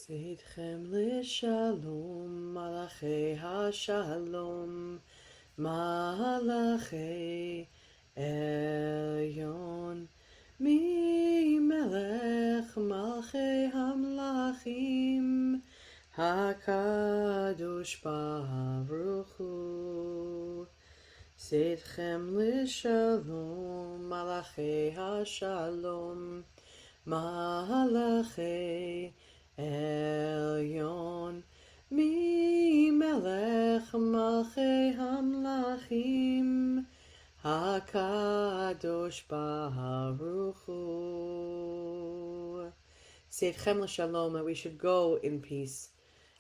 Seidchem לשלום, מלאכי השלום, מלאכי עליון, ממלך מלכי המלכים, הקדוש ברוך הוא. Seidchem לשלום, מלאכי השלום, מלאכי עליון, ממלך מלכי המלכים, הקדוש ברוך הוא. Seidchem l'shalom, that we should go in peace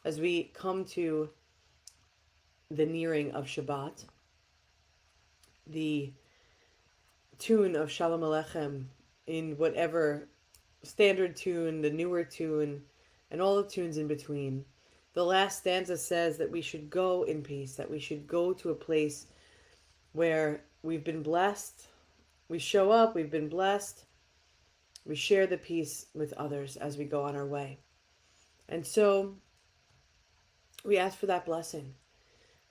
as we come to the nearing of Shabbat. The tune of Shalom Aleichem in whatever standard tune, the newer tune, and all the tunes in between. The last stanza says that we should go in peace, that we should go to a place where we've been blessed. We show up, we've been blessed. We share the peace with others as we go on our way. And so we ask for that blessing.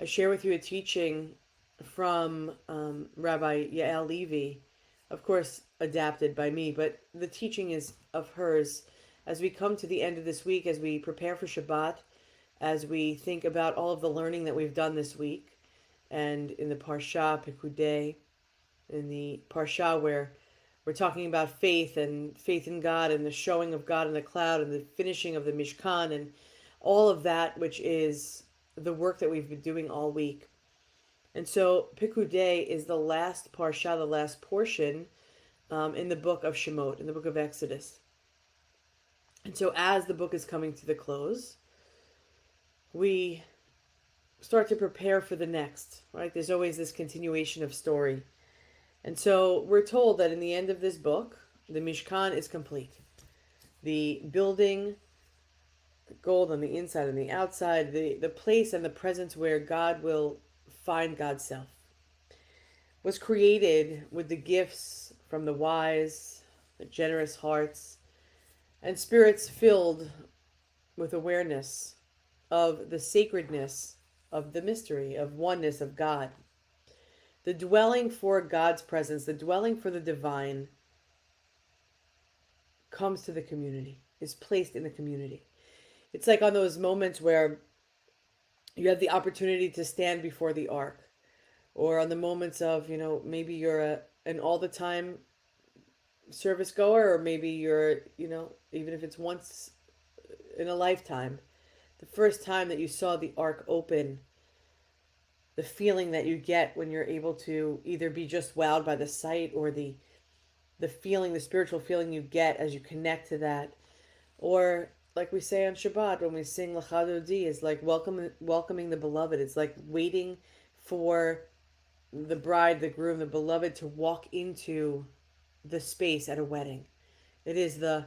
I share with you a teaching from Rabbi Yael Levi, of course adapted by me, but the teaching is of hers as we come to the end of this week, as we prepare for Shabbat, as we think about all of the learning that we've done this week, and in the Parsha, Pekudei, in the Parsha where we're talking about faith and faith in God and the showing of God in the cloud and the finishing of the Mishkan and all of that, which is the work that we've been doing all week. And so Pekudei is the last Parsha, the last portion in the book of Shemot, in the book of Exodus. And so as the book is coming to the close, we start to prepare for the next, right? There's always this continuation of story. And so we're told that in the end of this book, the Mishkan is complete. The building, the gold on the inside and the outside, the place and the presence where God will find God's self, was created with the gifts from the wise, the generous hearts, and spirits filled with awareness of the sacredness of the mystery, of oneness of God. The dwelling for God's presence, the dwelling for the divine, comes to the community, is placed in the community. It's like on those moments where you have the opportunity to stand before the ark, or on the moments of, maybe you're an all the time service goer, or maybe you're, even if it's once in a lifetime, the first time that you saw the ark open, the feeling that you get when you're able to either be just wowed by the sight, or the feeling, the spiritual feeling you get as you connect to that, or like we say on Shabbat when we sing Lecha Dodi, is like welcoming the beloved. It's like waiting for the bride, the groom, the beloved to walk into the space at a wedding. It is the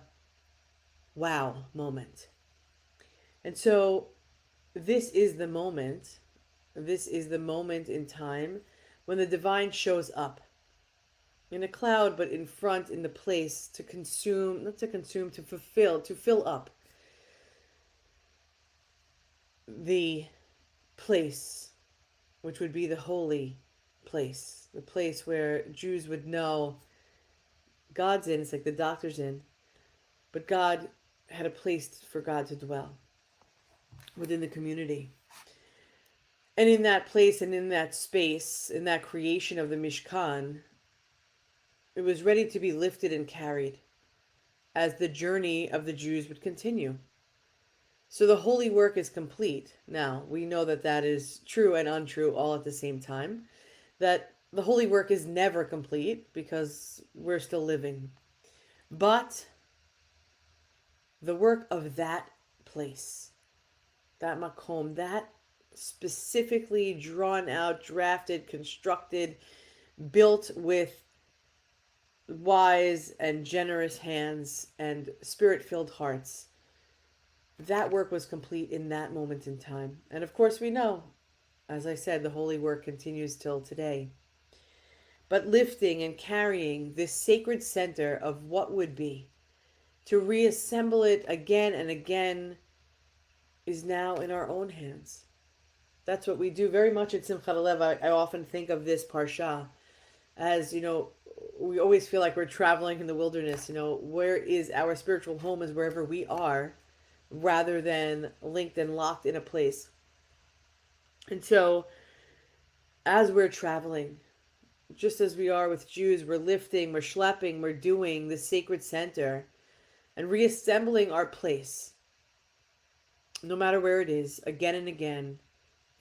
wow moment. And so this is the moment in time when the divine shows up in a cloud, but in front, in the place, to consume, not to consume, to fulfill, to fill up the place, which would be the holy place, the place where Jews would know God's in. It's like the doctor's in, but God had a place for God to dwell within the community. And in that place and in that space, in that creation of the Mishkan, it was ready to be lifted and carried as the journey of the Jews would continue. So the holy work is complete. Now, we know that that is true and untrue all at the same time. That the holy work is never complete because we're still living. But the work of that place, that makom, that specifically drawn out, drafted, constructed, built with wise and generous hands and spirit-filled hearts, that work was complete in that moment in time. And of course we know, as I said, the holy work continues till today. But lifting and carrying this sacred center of what would be, to reassemble it again and again is now in our own hands. That's what we do very much at Simchat Lev. I often think of this parsha as, we always feel like we're traveling in the wilderness. Where is our spiritual home is wherever we are, rather than linked and locked in a place. And so, as we're traveling, just as we are with Jews, we're lifting, we're schlepping, we're doing the sacred center and reassembling our place, no matter where it is, again and again,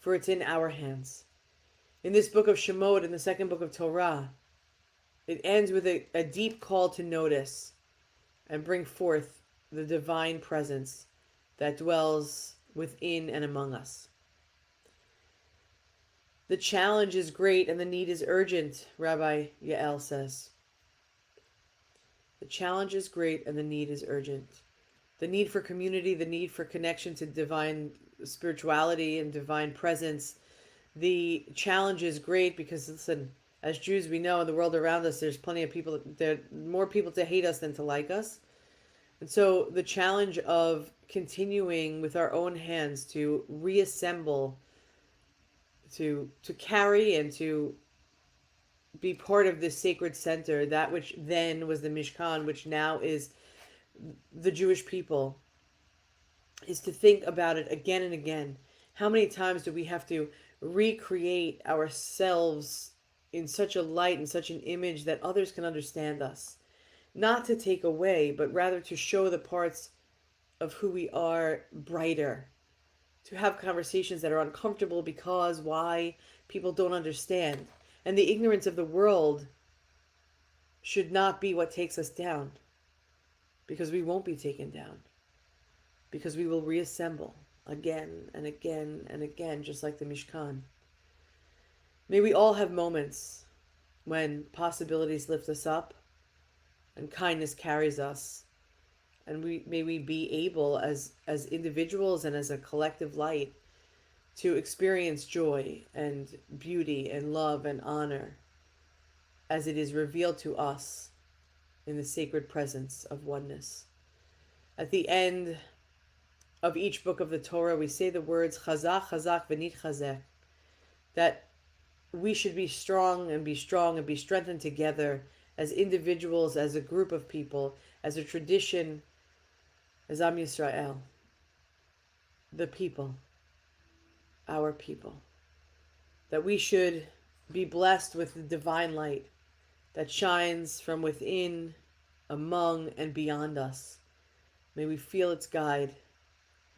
for it's in our hands. In this book of Shemot, in the second book of Torah, it ends with a deep call to notice and bring forth the divine presence that dwells within and among us. The challenge is great and the need is urgent, Rabbi Yael says. The challenge is great and the need is urgent. The need for community, the need for connection to divine spirituality and divine presence. The challenge is great because, listen, as Jews, we know in the world around us, there's plenty of people, there are more people to hate us than to like us. And so the challenge of continuing with our own hands to reassemble, to carry and to be part of this sacred center, that which then was the Mishkan, which now is the Jewish people, is to think about it again and again. How many times do we have to recreate ourselves in such a light and such an image that others can understand us? Not to take away, but rather to show the parts of who we are brighter. To have conversations that are uncomfortable because why? People don't understand. And the ignorance of the world should not be what takes us down. Because we won't be taken down. Because we will reassemble again and again and again, just like the Mishkan. May we all have moments when possibilities lift us up and kindness carries us. And may we be able as individuals and as a collective light to experience joy and beauty and love and honor as it is revealed to us in the sacred presence of oneness. At the end of each book of the Torah, we say the words Chazak, Chazak, V'nit Chazek, that we should be strong and be strengthened together as individuals, as a group of people, as a tradition, as Am Yisrael, the people, our people, that we should be blessed with the divine light that shines from within, among, and beyond us. May we feel its guide.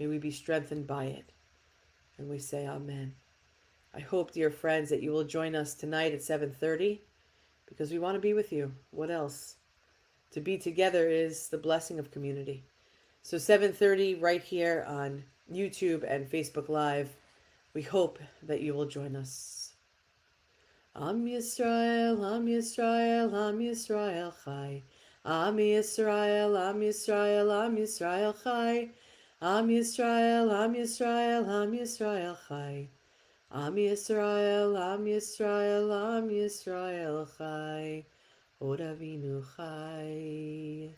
May we be strengthened by it. And we say Amen. I hope, dear friends, that you will join us tonight at 7:30 because we want to be with you. What else? To be together is the blessing of community. So 7:30 right here on YouTube and Facebook Live. We hope that you will join us. Am Yisrael, Am Yisrael, Am Yisrael Chai. Am Yisrael, Am Yisrael, Am Yisrael Chai. Am Yisrael, Am Yisrael, Am Yisrael Chai. Am Yisrael, Am Yisrael, Am Yisrael Chai. Od Avinu Chai.